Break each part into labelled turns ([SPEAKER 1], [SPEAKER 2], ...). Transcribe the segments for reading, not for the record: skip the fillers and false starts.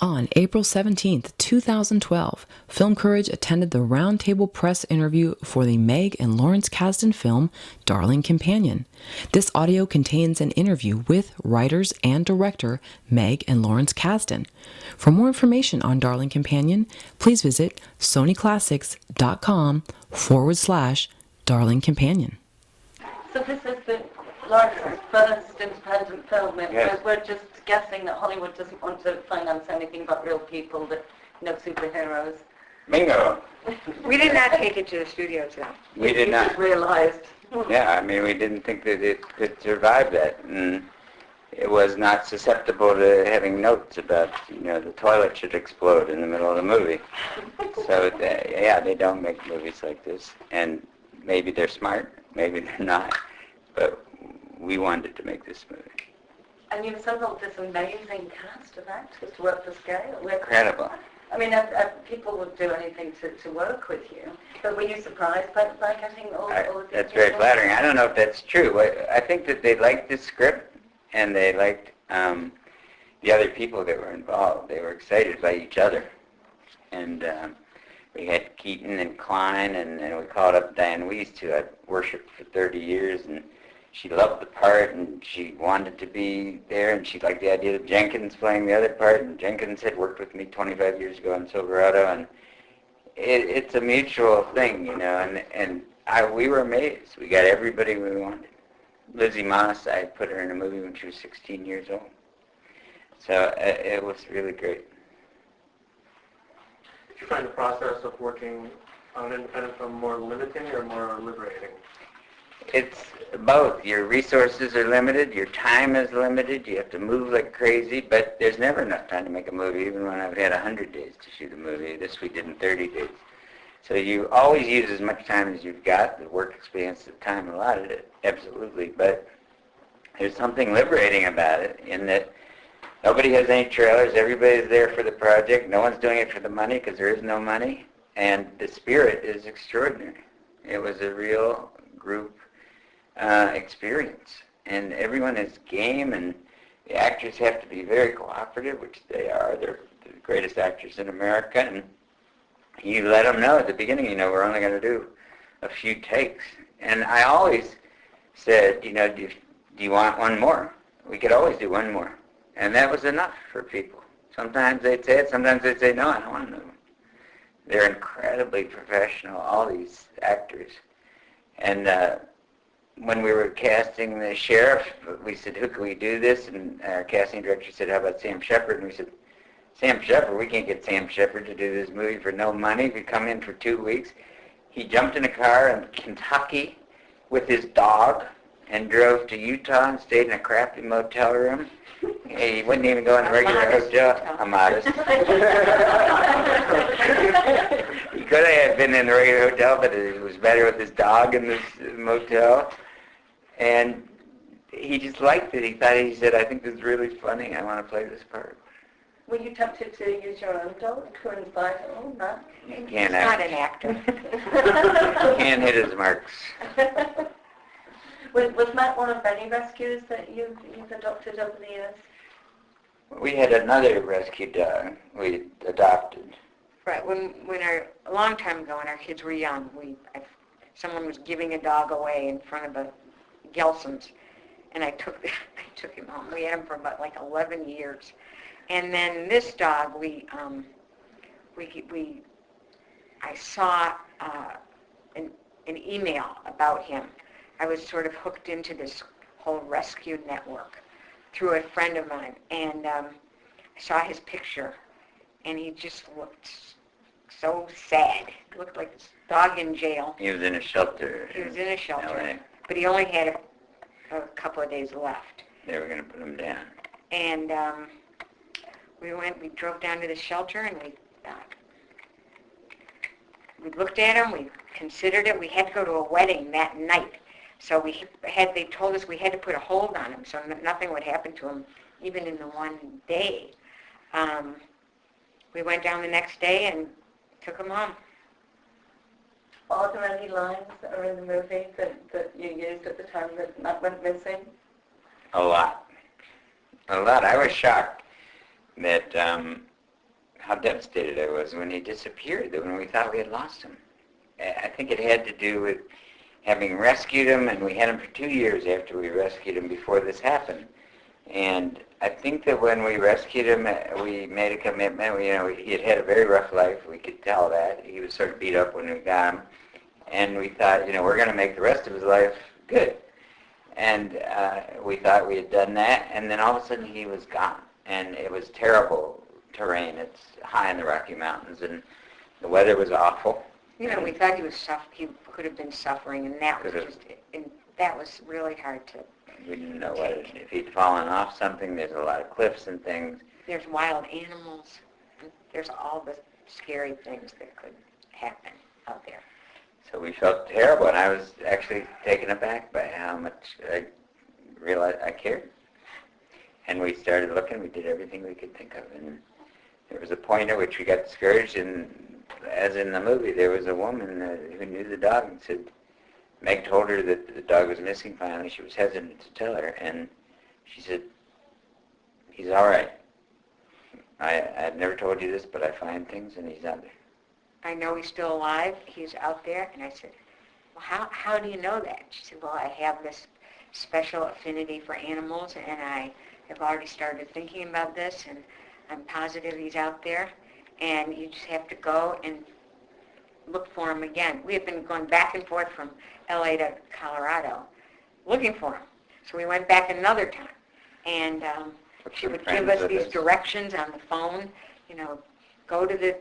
[SPEAKER 1] On April 17, 2012, Film Courage attended the roundtable press interview for the Meg and Lawrence Kasdan film, Darling Companion. This audio contains an interview with writers and director Meg and Lawrence Kasdan. For more information on Darling Companion, please visit sonyclassics.com/Darling Companion.
[SPEAKER 2] So this is Lawrence's first independent film.
[SPEAKER 3] Yes.
[SPEAKER 2] We're just guessing that Hollywood doesn't want to finance anything about real people, that superheroes.
[SPEAKER 3] Bingo.
[SPEAKER 4] We did not take it to the studios, though.
[SPEAKER 3] We did not.
[SPEAKER 2] Realized.
[SPEAKER 3] Yeah, I mean, we didn't think that it could survive that. And it was not susceptible to having notes about, the toilet should explode in the middle of the movie. So, they don't make movies like this. And maybe they're smart, maybe they're not. But we wanted to make this movie.
[SPEAKER 2] And you've assembled this amazing cast of actors to work for scale.
[SPEAKER 3] Incredible.
[SPEAKER 2] I mean, people would do anything to work with you. But were you surprised by getting all of these
[SPEAKER 3] That's very
[SPEAKER 2] people?
[SPEAKER 3] flattering. I don't know if that's true. I think that they liked the script, and they liked the other people that were involved. They were excited by each other. And we had Keaton and Klein, and we called up Diane Weiss, who I'd worshipped for 30 years, and she loved the part, and she wanted to be there, and she liked the idea of Jenkins playing the other part, and Jenkins had worked with me 25 years ago on Silverado, and it's a mutual thing, and we were amazed. We got everybody we wanted. Lizzie Moss, I put her in a movie when she was 16 years old. So it was really great.
[SPEAKER 5] Did you find the process of working on an independent film more limiting or more liberating?
[SPEAKER 3] It's both. Your resources are limited, your time is limited, you have to move like crazy, but there's never enough time to make a movie, even when I've had 100 days to shoot a movie. This we did in 30 days. So you always use as much time as you've got. The work experience, the time allotted it, absolutely. But there's something liberating about it in that nobody has any trailers, everybody's there for the project, no one's doing it for the money because there is no money, and the spirit is extraordinary. It was a real group experience, and everyone is game, and the actors have to be very cooperative, which they are. They're the greatest actors in America, and you let them know at the beginning, we're only going to do a few takes. And I always said, do you want one more? We could always do one more. And that was enough for people. Sometimes they'd say it, sometimes they'd say, no, I don't want another one. They're incredibly professional, all these actors. And when we were casting the sheriff, we said, who can we do this? And our casting director said, how about Sam Shepard? And we said, Sam Shepard? We can't get Sam Shepard to do this movie for no money. We come in for 2 weeks. He jumped in a car in Kentucky with his dog and drove to Utah and stayed in a crappy motel room. He wouldn't even go in a regular hotel. I'm modest. He could have been in the regular hotel, but it was better with his dog in this motel. And he just liked it. He said, I think this is really funny. I want to play this part.
[SPEAKER 2] Were you tempted to use your own dog to inspire it all, Matt?
[SPEAKER 3] He
[SPEAKER 4] He's
[SPEAKER 3] can't
[SPEAKER 4] not
[SPEAKER 3] act.
[SPEAKER 4] an actor.
[SPEAKER 3] Can't hit his marks.
[SPEAKER 2] Was Matt one of many rescues that you've adopted over the years?
[SPEAKER 3] We had another rescue dog we adopted.
[SPEAKER 4] Right, a long time ago when our kids were young, someone was giving a dog away in front of the Gelsons, and I took him home. We had him for about 11 years. And then this dog, I saw an email about him. I was sort of hooked into this whole rescue network through a friend of mine, and I saw his picture, and he just looked so sad. He looked like this dog in jail.
[SPEAKER 3] He was in a shelter.
[SPEAKER 4] He was in a shelter,
[SPEAKER 3] LA.
[SPEAKER 4] but he only had a couple of days left.
[SPEAKER 3] They were going to put him down.
[SPEAKER 4] And we drove down to the shelter, and we looked at him, we considered it. We had to go to a wedding that night. So they told us we had to put a hold on him so nothing would happen to him, even in the one day. We went down the next day and took him home.
[SPEAKER 2] Are there any lines that are in the movie that you used at the time that Matt went missing?
[SPEAKER 3] A lot. I was shocked that how devastated I was when he disappeared, when we thought we had lost him. I think it had to do with having rescued him, and we had him for 2 years after we rescued him before this happened. And I think that when we rescued him, we made a commitment. He had had a very rough life. We could tell that. He was sort of beat up when we got him. And we thought, we're going to make the rest of his life good. And we thought we had done that, and then all of a sudden he was gone. And it was terrible terrain. It's high in the Rocky Mountains, and the weather was awful.
[SPEAKER 4] We thought he could have been suffering, and that was really hard to.
[SPEAKER 3] We didn't know if he'd fallen off something. There's a lot of cliffs and things.
[SPEAKER 4] There's wild animals. There's all the scary things that could happen out there.
[SPEAKER 3] So we felt terrible, and I was actually taken aback by how much I realized I cared. And we started looking. We did everything we could think of, and there was a point at which we got discouraged. And as in the movie, there was a woman who knew the dog and said, Meg told her that the dog was missing finally. She was hesitant to tell her, and she said, he's all right. I've never told you this, but I find things, and he's out there.
[SPEAKER 4] I know he's still alive. He's out there. And I said, well, how do you know that? She said, well, I have this special affinity for animals, and I have already started thinking about this, and I'm positive he's out there, and you just have to go and look for him again. We have been going back and forth from L.A. to Colorado looking for him. So we went back another time, and she would give us these directions on the phone, go to the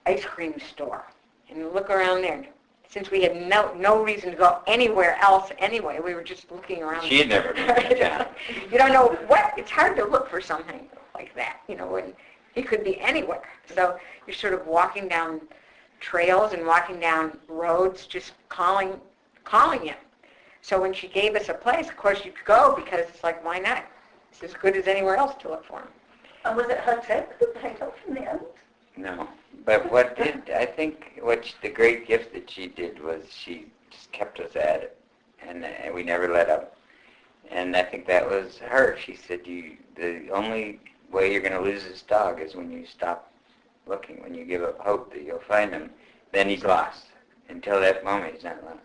[SPEAKER 4] ice cream store and look around there. Since we had no reason to go anywhere else anyway, we were just looking around.
[SPEAKER 3] She had never been to town.
[SPEAKER 4] You don't know it's hard to look for something like that, when he could be anywhere. So you're sort of walking down trails and walking down roads, just calling him. So when she gave us a place, of course you could go, because it's like, why not? It's as good as anywhere else to look for him.
[SPEAKER 2] And was it her tip that paid off in the end?
[SPEAKER 3] No. But I think the great gift that she did was she just kept us at it, and we never let up. And I think that was her. She said, the only way you're going to lose this dog is when you stop looking, when you give up hope that you'll find him. Then he's lost. Until that moment, he's not lost.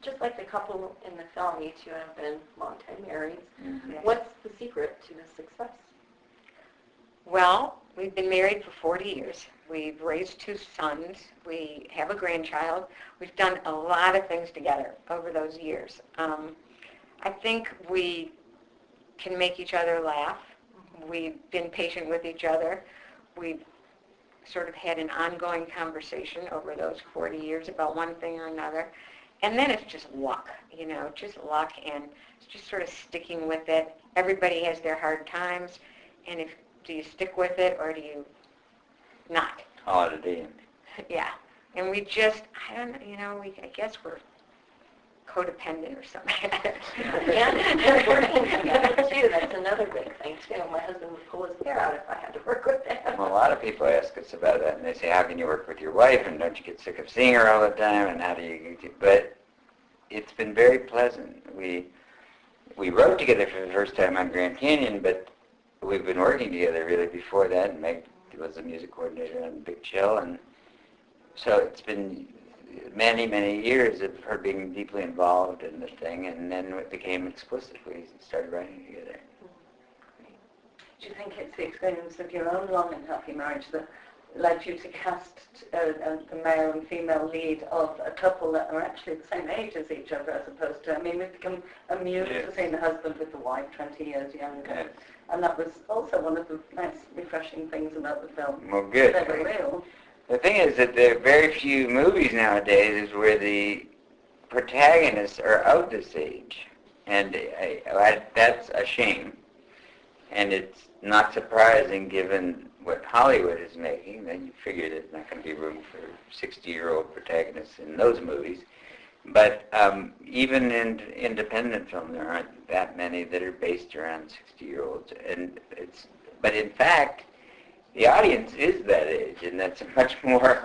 [SPEAKER 6] Just like the couple in the film, you two have been long-time married.
[SPEAKER 3] Mm-hmm.
[SPEAKER 6] What's the secret to the success?
[SPEAKER 4] Well, we've been married for 40 years. We've raised 2 sons. We have a grandchild. We've done a lot of things together over those years. I think we can make each other laugh. We've been patient with each other. We've sort of had an ongoing conversation over those 40 years about one thing or another. And then it's just luck, just luck, and it's just sort of sticking with it. Everybody has their hard times, and do you stick with it or do you not?
[SPEAKER 3] All at the end.
[SPEAKER 4] Yeah. And we just, I don't know, I guess we're codependent or something.
[SPEAKER 6] And working together, too. That's another big thing, too. My husband would pull his hair out if I had to work with him.
[SPEAKER 3] Well, a lot of people ask us about that, and they say, how can you work with your wife, and don't you get sick of seeing her all the time, and how do you... But it's been very pleasant. We wrote together for the first time on Grand Canyon, but we've been working together really before that, and Meg was a music coordinator on Big Chill, and so it's been many, many years of her being deeply involved in the thing, and then it became explicit. We started writing together.
[SPEAKER 2] Do you think it's the experience of your own long and happy marriage that led you to cast the male and female lead of a couple that are actually the same age as each other, as opposed to, we've become amused to seeing the husband with the wife 20 years younger.
[SPEAKER 3] Yes.
[SPEAKER 2] And that was also one of the nice, refreshing things about the film.
[SPEAKER 3] Well, good.
[SPEAKER 2] They were real.
[SPEAKER 3] The thing is that there are very few movies nowadays where the protagonists are of this age, and that's a shame. And it's not surprising given what Hollywood is making. Then you figure there's not going to be room for 60-year-old protagonists in those movies. But even in independent film, there aren't that many that are based around 60-year-olds. But in fact, the audience is that age, and that's much more,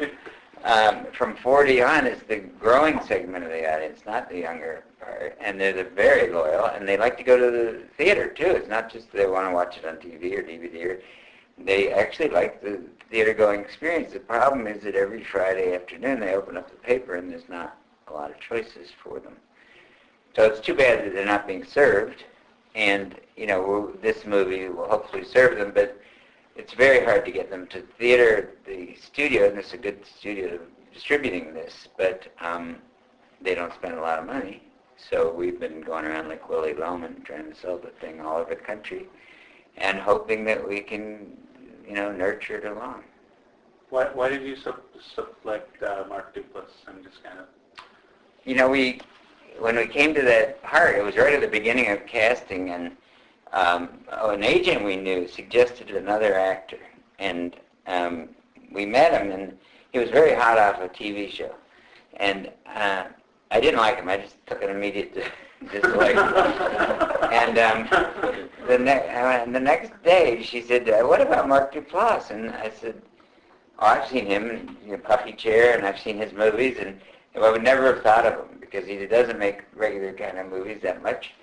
[SPEAKER 3] from 40 on is the growing segment of the audience, not the younger part. And they're very loyal, and they like to go to the theater, too. It's not just they want to watch it on TV or DVD. they actually like the theater-going experience. The problem is that every Friday afternoon they open up the paper and there's not a lot of choices for them. So it's too bad that they're not being served. And, you know, this movie will hopefully serve them, but it's very hard to get them to theater. The studio, and this is a good studio distributing this, but they don't spend a lot of money. So we've been going around like Willy Loman trying to sell the thing all over the country and hoping that we can, you know, nurture it along.
[SPEAKER 7] Why did you select Mark Duplass? I'm just kind of...
[SPEAKER 3] You know, when we came to that part, it was right at the beginning of casting, and an agent we knew suggested another actor, and we met him, and he was very hot off a TV show, and I didn't like him. I just took an immediate dislike. And the next day, she said, "What about Mark Duplass?" And I said, "Oh, I've seen him in Puffy Chair, and I've seen his movies, and I would never have thought of him because he doesn't make regular kind of movies that much."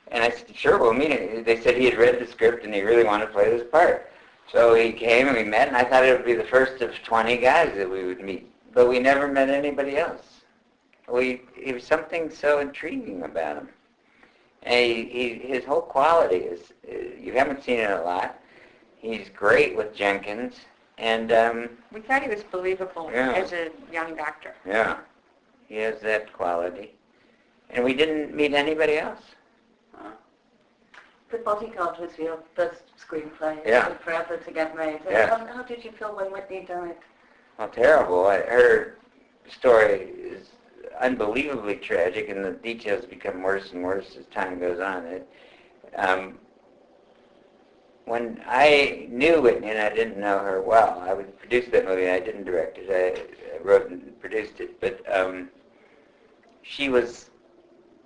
[SPEAKER 3] And I said, "Sure, we'll meet him." They said he had read the script and he really wanted to play this part. So he came and we met, and I thought it would be the first of 20 guys that we would meet. But we never met anybody else. It was something so intriguing about him. And his whole quality is, you haven't seen it a lot. He's great with Jenkins. And
[SPEAKER 4] We thought he was believable as a young doctor.
[SPEAKER 3] yeah, he has that quality. And we didn't meet anybody else.
[SPEAKER 2] The Bodyguard was your first screenplay.
[SPEAKER 3] Yeah.
[SPEAKER 2] It took forever to get made.
[SPEAKER 3] Yeah.
[SPEAKER 2] How did you feel when Whitney died?
[SPEAKER 3] Well, terrible. Her story is unbelievably tragic, and the details become worse and worse as time goes on. When I knew Whitney, and I didn't know her well, I would produce that movie. I didn't direct it. I wrote and produced it. But she was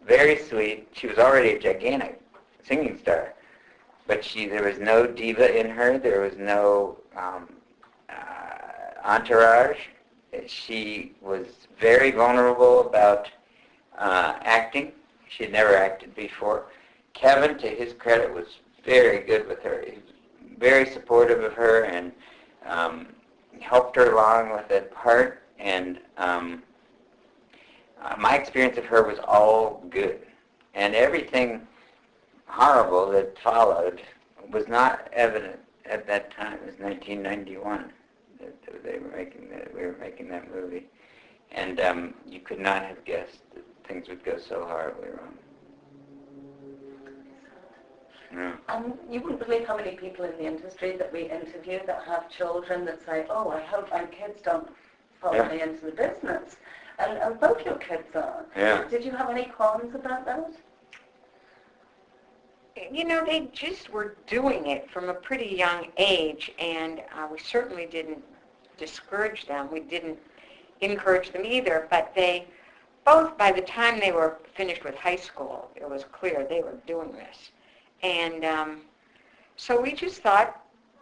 [SPEAKER 3] very sweet. She was already a gigantic singing star. But there was no diva in her. There was no entourage. She was very vulnerable about acting. She had never acted before. Kevin, to his credit, was very good with her. He was very supportive of her and helped her along with that part. And my experience of her was all good. And everything horrible that followed was not evident at that time. It was 1991 that we were making that movie. And you could not have guessed that things would go so horribly wrong. Yeah.
[SPEAKER 2] You wouldn't believe how many people in the industry that we interview that have children that say, "Oh, I hope my kids don't follow me into the business." And both your kids are.
[SPEAKER 3] Yeah.
[SPEAKER 2] Did you have any qualms about that?
[SPEAKER 4] You know, they just were doing it from a pretty young age, and we certainly didn't discourage them. We didn't encourage them either, but they both, by the time they were finished with high school, it was clear they were doing this. And so we just thought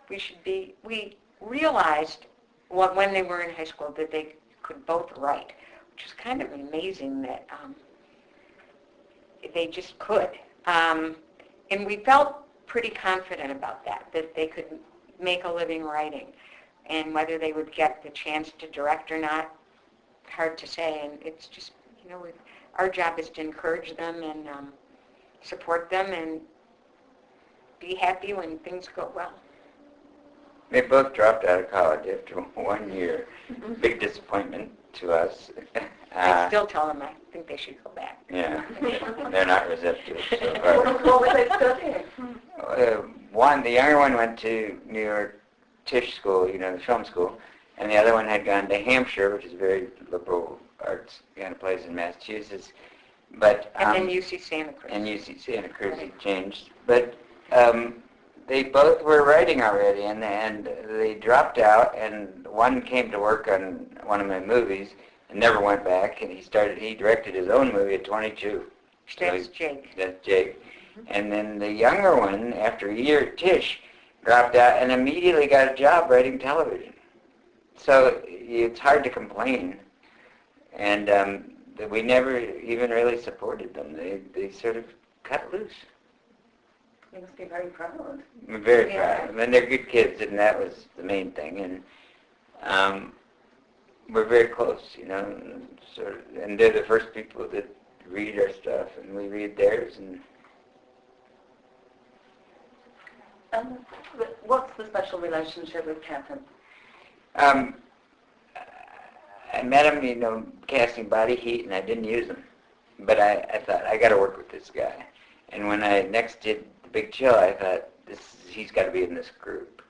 [SPEAKER 4] we realized when they were in high school that they could both write, which is kind of amazing that they just could. And we felt pretty confident about that they could make a living writing. And whether they would get the chance to direct or not, hard to say. And it's just, you know, our job is to encourage them and support them and be happy when things go well.
[SPEAKER 3] They both dropped out of college after 1 year. Big disappointment to us.
[SPEAKER 4] I still tell them I think they should go back.
[SPEAKER 3] Yeah, they're not receptive so far.
[SPEAKER 2] What were they studying?
[SPEAKER 3] The younger one went to New York Tisch School, you know, the film school, and the other one had gone to Hampshire, which is a very liberal arts kind of place in Massachusetts. But
[SPEAKER 4] And then UC Santa Cruz.
[SPEAKER 3] And UC Santa Cruz he changed. But they both were writing already, and they dropped out, and one came to work on one of my movies and never went back, and he directed his own movie at 22.
[SPEAKER 4] That's Jake.
[SPEAKER 3] That's Jake. And then the younger one, after a year at Tisch, dropped out and immediately got a job writing television. So it's hard to complain. And we never even really supported them. They sort of cut loose.
[SPEAKER 2] You must be very proud.
[SPEAKER 3] I'm very
[SPEAKER 2] Yeah.
[SPEAKER 3] proud. I mean, they're good kids, and that was the main thing. And we're very close, you know. And they're the first people that read our stuff, and we read theirs. And
[SPEAKER 2] What's the special relationship with Kevin?
[SPEAKER 3] I met him, you know, casting Body Heat, and I didn't use him. But I thought, I got to work with this guy. And when I next did The Big Chill, I thought, he's got to be in this group.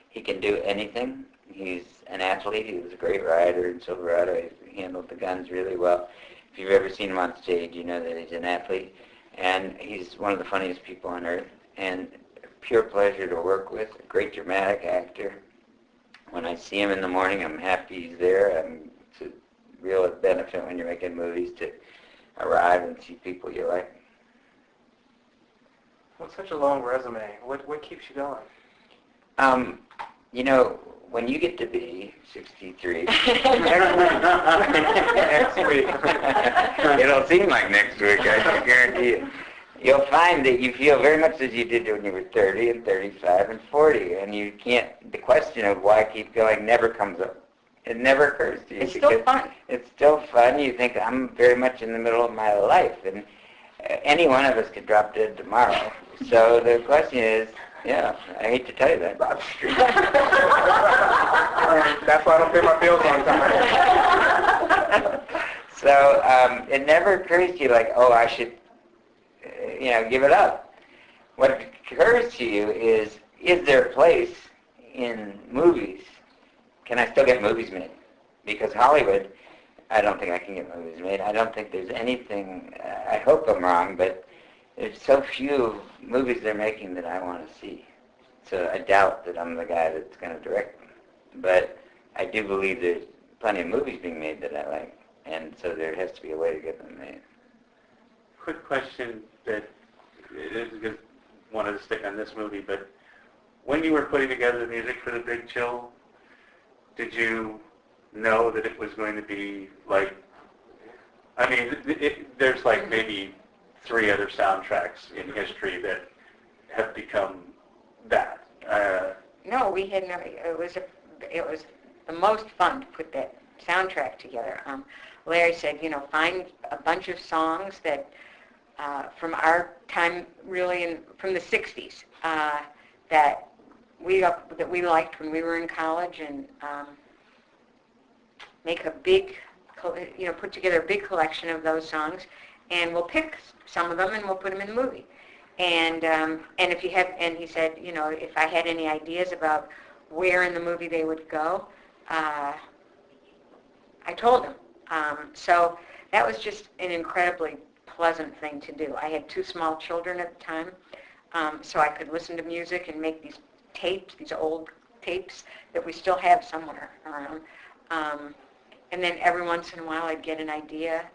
[SPEAKER 3] He can do anything. He's an athlete. He was a great rider in Silverado. He handled the guns really well. If you've ever seen him on stage, you know that he's an athlete. And he's one of the funniest people on earth. And pure pleasure to work with. A great dramatic actor. When I see him in the morning, I'm happy he's there. It's a real benefit when you're making movies to arrive and see people you like.
[SPEAKER 5] What's such a long resume? What keeps you going?
[SPEAKER 3] You know, when you get to be 63,
[SPEAKER 5] Next week.
[SPEAKER 3] it'll seem like next week, I can guarantee you. You'll find that you feel very much as you did when you were 30 and 35 and 40, and you can't, the question of why keep going never comes up. It never occurs to you.
[SPEAKER 4] It's still fun.
[SPEAKER 3] It's still fun. You think, I'm very much in the middle of my life, and any one of us could drop dead tomorrow. So the question is, yeah, I hate to tell you that, Bob Street.
[SPEAKER 5] That's why I don't pay my bills on time.
[SPEAKER 3] So it never occurs to you like, oh, I should, give it up. What occurs to you is there a place in movies? Can I still get movies made? Because Hollywood, I don't think I can get movies made. I don't think there's anything, I hope I'm wrong, but there's so few movies they're making that I want to see. So I doubt that I'm the guy that's going to direct them. But I do believe there's plenty of movies being made that I like, and so there has to be a way to get them made.
[SPEAKER 7] Quick question that is because I wanted to stick on this movie, but when you were putting together the music for The Big Chill, did you know that it was going to be like, I mean, there's like maybe 3 other soundtracks in history that have become that.
[SPEAKER 4] No, we had no. It was the most fun to put that soundtrack together. Larry said, find a bunch of songs that from our time, really, from the '60s, that we liked when we were in college, and make a big, put together a big collection of those songs, and we'll pick some of them and we'll put them in the movie. And if you have, and he said, if I had any ideas about where in the movie they would go, I told him. So that was just an incredibly pleasant thing to do. I had 2 small children at the time, so I could listen to music and make these tapes, these old tapes that we still have somewhere around. And then every once in a while I'd get an idea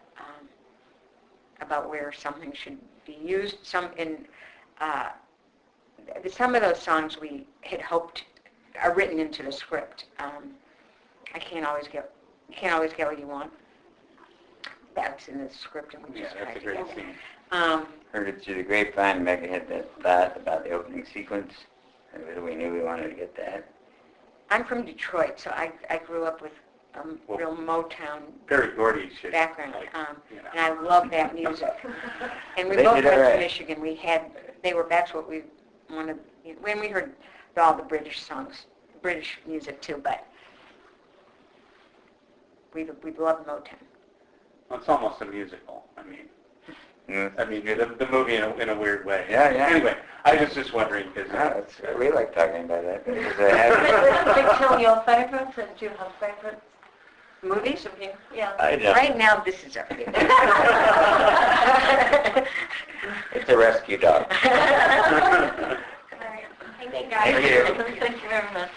[SPEAKER 4] about where something should be used. Some of those songs we had hoped are written into the script. You can't always get what you want. That's in the script, and we just
[SPEAKER 7] that's
[SPEAKER 4] tried
[SPEAKER 7] a
[SPEAKER 4] to
[SPEAKER 7] great
[SPEAKER 4] get
[SPEAKER 7] scene.
[SPEAKER 4] it.
[SPEAKER 3] Heard it through the grapevine. Megha had that thought about the opening sequence. And we knew we wanted to get that.
[SPEAKER 4] I'm from Detroit, so I grew up with real Motown
[SPEAKER 7] Berry Gordy should.
[SPEAKER 4] background,
[SPEAKER 7] like,
[SPEAKER 4] and I love that music. And we
[SPEAKER 3] They
[SPEAKER 4] both
[SPEAKER 3] did it
[SPEAKER 4] went
[SPEAKER 3] right.
[SPEAKER 4] to Michigan. That's what we wanted. When we heard all the British songs, British music too, but we loved Motown.
[SPEAKER 7] Well, it's almost a musical. I mean,
[SPEAKER 3] Mm.
[SPEAKER 7] the movie in a weird way.
[SPEAKER 3] Yeah, yeah.
[SPEAKER 7] Anyway, I was just wondering because
[SPEAKER 3] We like talking about that. Because I have,
[SPEAKER 2] Big Chill, your favourites, and do you have favourites?
[SPEAKER 4] Movies?
[SPEAKER 2] Yeah.
[SPEAKER 3] I don't.
[SPEAKER 4] Right now, this is our favorite.
[SPEAKER 3] It's a rescue dog.
[SPEAKER 2] Thank you, guys.
[SPEAKER 3] Thank you.
[SPEAKER 2] Thank you very much.